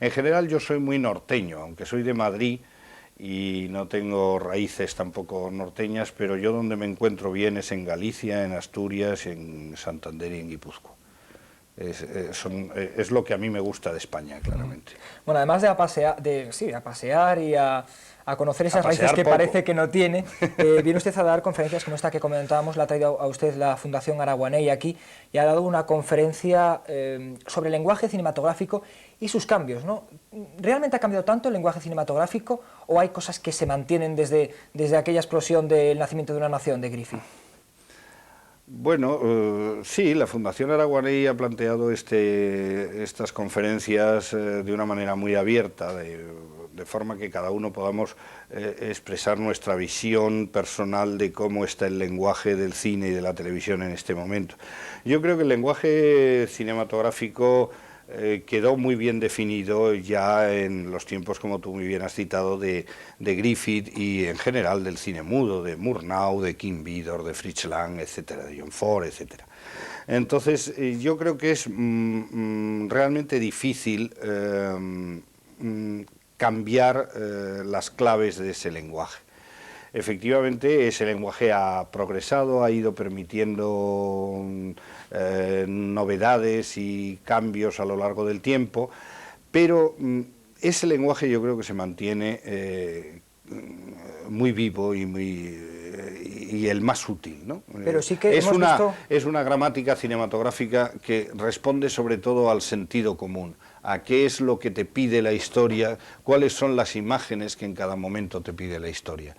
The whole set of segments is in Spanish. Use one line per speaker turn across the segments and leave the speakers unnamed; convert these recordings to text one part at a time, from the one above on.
En general yo soy muy norteño, aunque soy de Madrid y no tengo raíces tampoco norteñas, pero yo donde me encuentro bien es en Galicia, en Asturias, en Santander y en Guipúzcoa. Es lo que a mí me gusta de España, claramente.
Bueno, además de a pasear y a conocer esas raíces
pasear
que
poco.
parece que no tiene, viene usted a dar conferencias como esta que comentábamos, la ha traído a usted la Fundación Araguaney aquí, y ha dado una conferencia sobre el lenguaje cinematográfico y sus cambios, ¿no? ¿Realmente ha cambiado tanto el lenguaje cinematográfico o hay cosas que se mantienen desde aquella explosión del nacimiento de una nación de Griffith?
Bueno, sí, la Fundación Araguaney ha planteado estas conferencias de una manera muy abierta, de forma que cada uno podamos expresar nuestra visión personal de cómo está el lenguaje del cine y de la televisión en este momento. Yo creo que el lenguaje cinematográfico quedó muy bien definido ya en los tiempos, como tú muy bien has citado, de Griffith y en general del cine mudo, de Murnau, de Kim Vidor, de Fritz Lang, etcétera, de John Ford, etcétera. Entonces, yo creo que es realmente difícil cambiar las claves de ese lenguaje. Efectivamente, ese lenguaje ha progresado, ha ido permitiendo novedades y cambios a lo largo del tiempo, pero ese lenguaje yo creo que se mantiene muy vivo y el más útil, ¿no?
Pero sí que hemos visto...
Es una gramática cinematográfica que responde sobre todo al sentido común, a qué es lo que te pide la historia, cuáles son las imágenes que en cada momento te pide la historia.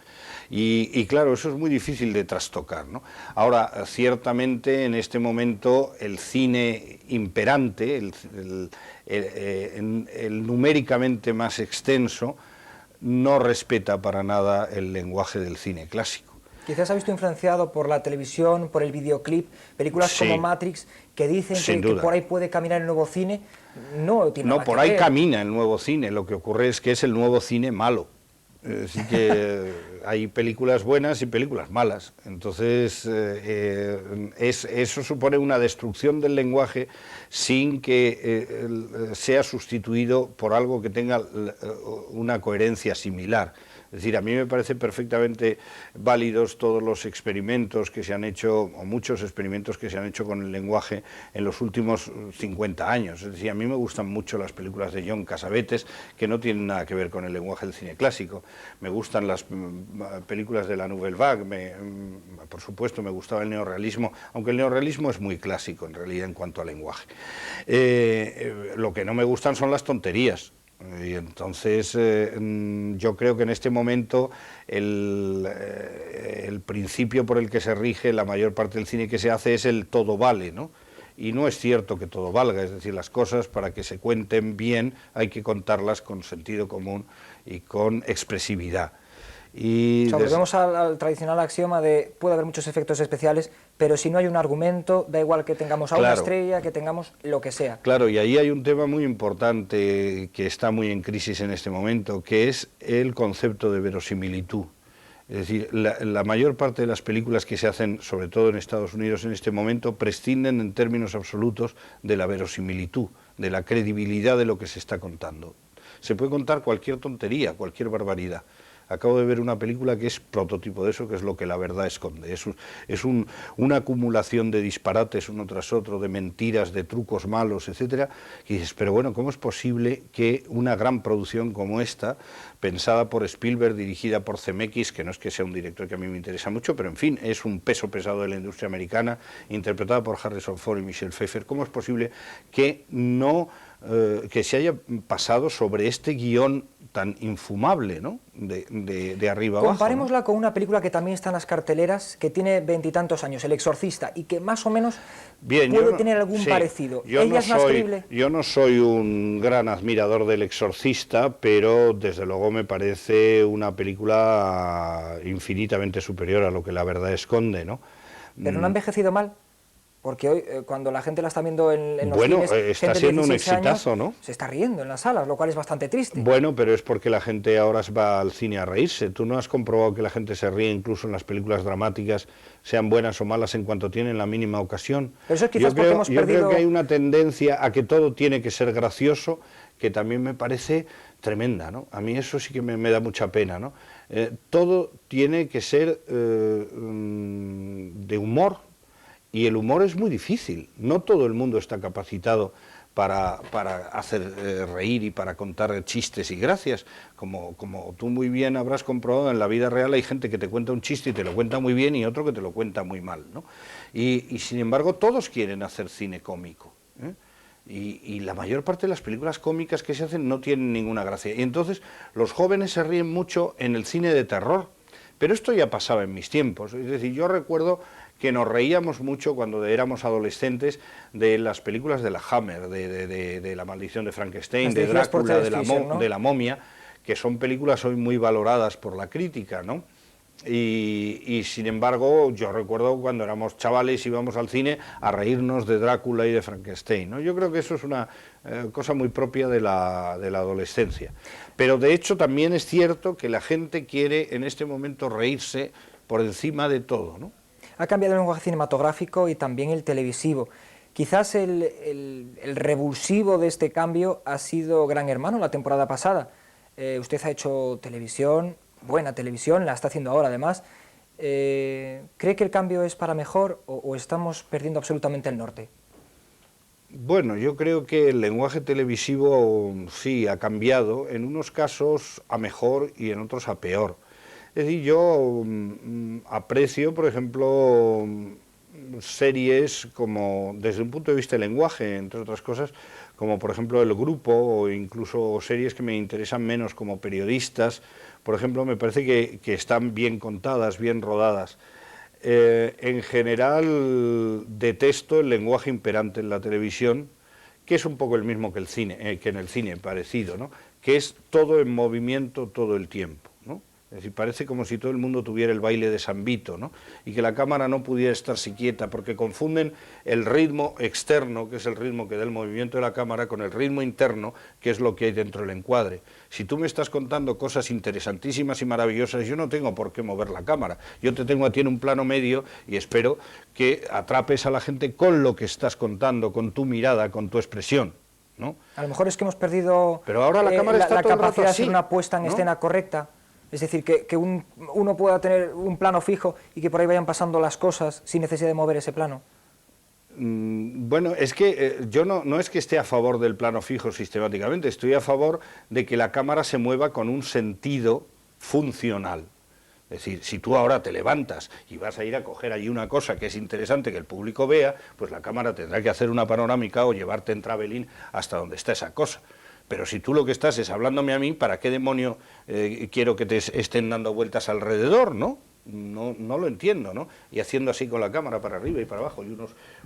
Y claro, eso es muy difícil de trastocar, ¿no? Ahora, ciertamente en este momento el cine imperante, el numéricamente más extenso, no respeta para nada el lenguaje del cine clásico.
Quizás ha visto influenciado por la televisión, por el videoclip, películas
Sí,
como Matrix, que dicen que por ahí puede caminar el nuevo cine. No tiene nada que ver.
No, por ahí camina el nuevo cine, lo que ocurre es que es el nuevo cine malo. Así que hay películas buenas y películas malas. Entonces, eso supone una destrucción del lenguaje sin que sea sustituido por algo que tenga una coherencia similar. Es decir, a mí me parecen perfectamente válidos todos los experimentos que se han hecho, o muchos experimentos que se han hecho con el lenguaje en los últimos 50 años. Es decir, a mí me gustan mucho las películas de John Cassavetes, que no tienen nada que ver con el lenguaje del cine clásico. Me gustan las películas de la Nouvelle Vague, por supuesto me gustaba el neorrealismo, aunque el neorrealismo es muy clásico en realidad en cuanto al lenguaje. Lo que no me gustan son las tonterías. Y entonces yo creo que en este momento el principio por el que se rige la mayor parte del cine que se hace es el todo vale, ¿no? Y no es cierto que todo valga, es decir, las cosas para que se cuenten bien hay que contarlas con sentido común y con expresividad.
Y volvemos al tradicional axioma de puede haber muchos efectos especiales, pero si no hay un argumento, da igual que tengamos a una estrella, que tengamos lo que sea.
Claro, y ahí hay un tema muy importante que está muy en crisis en este momento, que es el concepto de verosimilitud. Es decir, la mayor parte de las películas que se hacen, sobre todo en Estados Unidos en este momento, prescinden en términos absolutos de la verosimilitud, de la credibilidad de lo que se está contando. Se puede contar cualquier tontería, cualquier barbaridad. Acabo de ver una película que es prototipo de eso, que es Lo que la verdad esconde. Es una acumulación de disparates uno tras otro, de mentiras, de trucos malos, etcétera. Y dices, pero bueno, ¿cómo es posible que una gran producción como esta, pensada por Spielberg, dirigida por Zemeckis, que no es que sea un director que a mí me interesa mucho, pero en fin, es un peso pesado de la industria americana, interpretada por Harrison Ford y Michelle Pfeiffer, ¿cómo es posible que que se haya pasado sobre este guión tan infumable, ¿no? De arriba abajo?
Comparémosla con una película que también está en las carteleras, que tiene 20 y tantos años, El Exorcista, y que más o menos puede tener algún parecido. ¿Ella es más creíble?
Yo no soy un gran admirador del Exorcista, pero desde luego me parece una película infinitamente superior a Lo que la verdad esconde, ¿no?
¿Pero no ha envejecido mal? Porque hoy, cuando la gente la está viendo en los cines,
está siendo un exitazo,
años,
¿no?
Se está riendo en las salas, lo cual es bastante triste.
Bueno, pero es porque la gente ahora va al cine a reírse. ¿Tú no has comprobado que la gente se ríe incluso en las películas dramáticas, sean buenas o malas, en cuanto tienen la mínima ocasión?
Pero eso es quizás porque hemos perdido...
Yo creo que hay una tendencia a que todo tiene que ser gracioso, que también me parece tremenda, ¿no? A mí eso sí que me da mucha pena, ¿no? Todo tiene que ser de humor, y el humor es muy difícil. No todo el mundo está capacitado para hacer reír y para contar chistes y gracias. Como tú muy bien habrás comprobado, en la vida real hay gente que te cuenta un chiste y te lo cuenta muy bien y otro que te lo cuenta muy mal, ¿no? Y sin embargo todos quieren hacer cine cómico, ¿eh? Y la mayor parte de las películas cómicas que se hacen no tienen ninguna gracia. Y entonces los jóvenes se ríen mucho en el cine de terror. Pero esto ya pasaba en mis tiempos. Es decir, yo recuerdo que nos reíamos mucho cuando éramos adolescentes de las películas de la Hammer, de La maldición de Frankenstein, de Drácula, ¿no? De la momia, que son películas hoy muy valoradas por la crítica, ¿no? Y sin embargo, yo recuerdo cuando éramos chavales íbamos al cine a reírnos de Drácula y de Frankenstein, ¿no? Yo creo que eso es una cosa muy propia de la adolescencia. Pero de hecho también es cierto que la gente quiere en este momento reírse por encima de todo, ¿no?
Ha cambiado el lenguaje cinematográfico y también el televisivo. Quizás el revulsivo de este cambio ha sido Gran Hermano la temporada pasada. Usted ha hecho televisión, buena televisión, la está haciendo ahora además. ¿Cree que el cambio es para mejor o estamos perdiendo absolutamente el norte?
Bueno, yo creo que el lenguaje televisivo sí ha cambiado, en unos casos a mejor y en otros a peor. Es decir, yo aprecio, por ejemplo, series como, desde un punto de vista del lenguaje, entre otras cosas, como por ejemplo El Grupo, o incluso series que me interesan menos como Periodistas, por ejemplo, me parece que están bien contadas, bien rodadas. En general detesto el lenguaje imperante en la televisión, que es un poco el mismo que el cine, que en el cine, parecido, ¿no? Que es todo en movimiento todo el tiempo, ¿no? Es decir, parece como si todo el mundo tuviera el baile de San Vito, ¿no? Y que la cámara no pudiera estarse quieta, porque confunden el ritmo externo, que es el ritmo que da el movimiento de la cámara, con el ritmo interno, que es lo que hay dentro del encuadre. Si tú me estás contando cosas interesantísimas y maravillosas, yo no tengo por qué mover la cámara. Yo te tengo a ti en un plano medio y espero que atrapes a la gente con lo que estás contando, con tu mirada, con tu expresión, ¿no?
A lo mejor es que hemos perdido
pero ahora la cámara está todo el rato
capacidad de
así,
hacer una puesta en escena correcta. Es decir, que uno pueda tener un plano fijo y que por ahí vayan pasando las cosas sin necesidad de mover ese plano.
Bueno, es que yo no es que esté a favor del plano fijo sistemáticamente, estoy a favor de que la cámara se mueva con un sentido funcional. Es decir, si tú ahora te levantas y vas a ir a coger allí una cosa que es interesante que el público vea, pues la cámara tendrá que hacer una panorámica o llevarte en travelín hasta donde está esa cosa. Pero si tú lo que estás es hablándome a mí, ¿para qué demonio quiero que te estén dando vueltas alrededor, no? No lo entiendo, ¿no? Y haciendo así con la cámara para arriba y para abajo y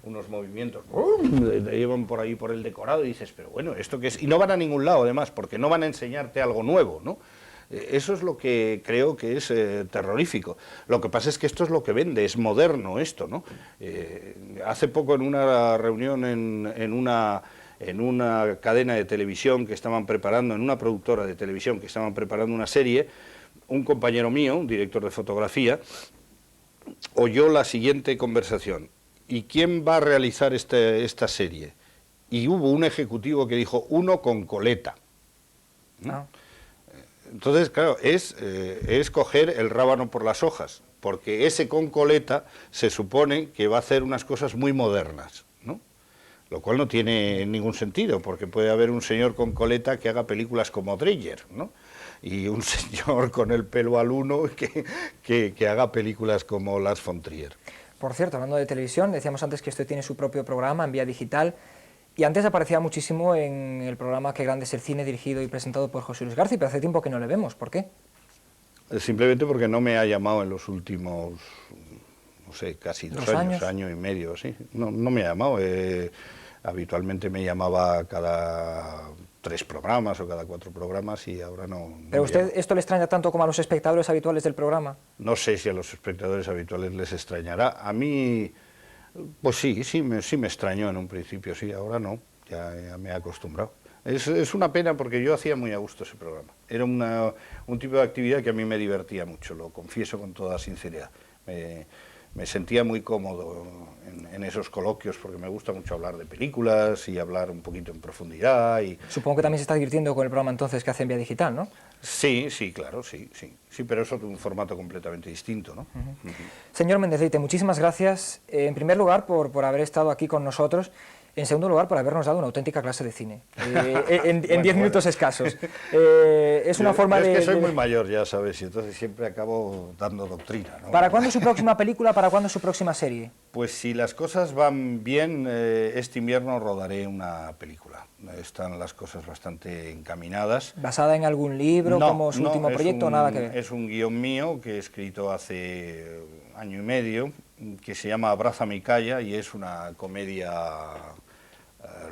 unos movimientos, te llevan por ahí por el decorado y dices, pero bueno, ¿esto qué es? Y no van a ningún lado además, porque no van a enseñarte algo nuevo, ¿no? Eso es lo que creo que es terrorífico. Lo que pasa es que esto es lo que vende, es moderno esto, ¿no? Hace poco en una reunión en una cadena de televisión que estaban preparando, en una productora de televisión que estaban preparando una serie, un compañero mío, un director de fotografía, oyó la siguiente conversación: ¿y quién va a realizar esta serie? Y hubo un ejecutivo que dijo, uno con coleta. ¿No? Entonces, claro, es coger el rábano por las hojas, porque ese con coleta se supone que va a hacer unas cosas muy modernas, ¿no? Lo cual no tiene ningún sentido, porque puede haber un señor con coleta que haga películas como Dreyer, ¿no? Y un señor con el pelo al uno que haga películas como Lars von Trier.
Por cierto, hablando de televisión, decíamos antes que usted tiene su propio programa en vía digital, y antes aparecía muchísimo en el programa Qué grande es el cine, dirigido y presentado por José Luis García, pero hace tiempo que no le vemos. ¿Por qué?
Simplemente porque no me ha llamado en los últimos, no sé, casi dos años, año y medio, sí. No me ha llamado. Habitualmente me llamaba cada 3 programas o cada 4 programas y ahora no.
¿Pero usted esto le extraña tanto como a los espectadores habituales del programa?
No sé si a los espectadores habituales les extrañará. A mí, pues sí me extrañó en un principio, sí, ahora no, ya me he acostumbrado. Es una pena porque yo hacía muy a gusto ese programa. Era un tipo de actividad que a mí me divertía mucho, lo confieso con toda sinceridad. me sentía muy cómodo en esos coloquios, porque me gusta mucho hablar de películas y hablar un poquito en profundidad.
Supongo que también se está divirtiendo con el programa entonces que hace en Vía Digital, ¿no?
Sí, sí, claro, sí, pero es un formato completamente distinto, ¿no?
Señor Méndez Leite, muchísimas gracias, en primer lugar, por haber estado aquí con nosotros. En segundo lugar, por habernos dado una auténtica clase de cine, en 10 minutos escasos. Es una forma
de...
de...
Es que soy muy mayor, ya sabes, y entonces siempre acabo dando doctrina, ¿no?
¿Para cuándo su próxima película, para cuándo su próxima serie?
Pues si las cosas van bien, este invierno rodaré una película. Están las cosas bastante encaminadas.
¿Basada en algún libro, como su último proyecto, o nada que ver?
Es un guión mío que he escrito hace año y medio, que se llama Abrázame y calla, y es una comedia